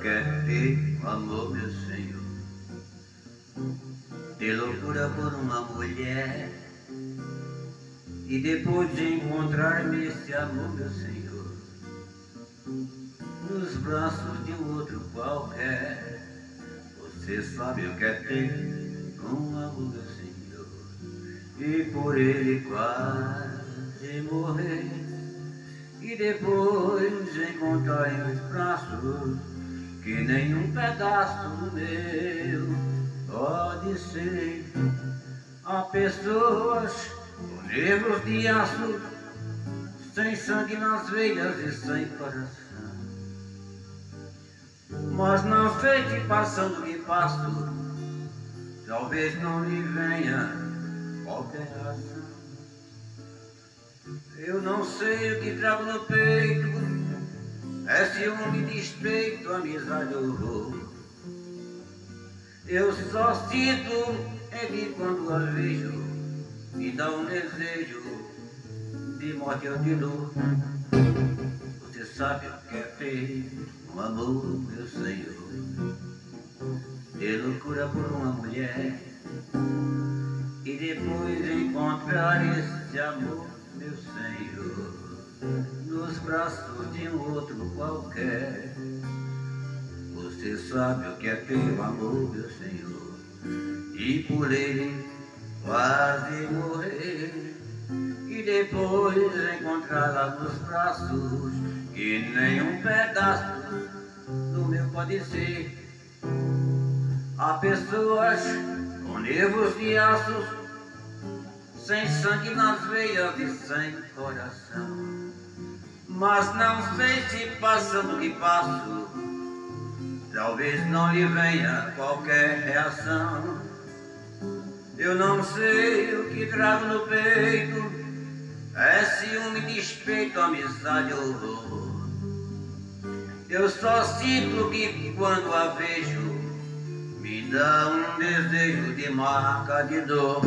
quer ter amor, meu Senhor. Ter loucura por uma mulher e depois de encontrar-me esse amor, meu Senhor, nos braços de um outro qualquer. Você sabe o que é ter um amor, meu Senhor, e por ele quase morrer, e depois encontrar em meus braços que nenhum pedaço meu pode ser. Há pessoas com nervos de aço, sem sangue nas veias e sem coração, mas não sei se passando que passo, talvez não lhe venha qualquer ação. Eu não sei o que trago no peito, é ciúme, despeito, amizade ou horror. Eu só sinto é que quando a vejo me dá um desejo de morte ou de dor. Você sabe o que é ter um amor, meu Senhor, ter loucura por uma mulher e depois encontrar esse amor, meu Senhor, nos braços de um outro qualquer. Você sabe o que é ter um amor, meu Senhor, e por ele quase morrer, e depois encontrá-la nos braços que nenhum pedaço do meu pode ser. Há pessoas com nervos de aço, sem sangue nas veias e sem coração, mas não sei se passando que passo, talvez não lhe venha qualquer reação. Eu não sei o que trago no peito, é ciúme, despeito, amizade ou horror. Eu só sinto que quando a vejo me dá um desejo de marca de dor.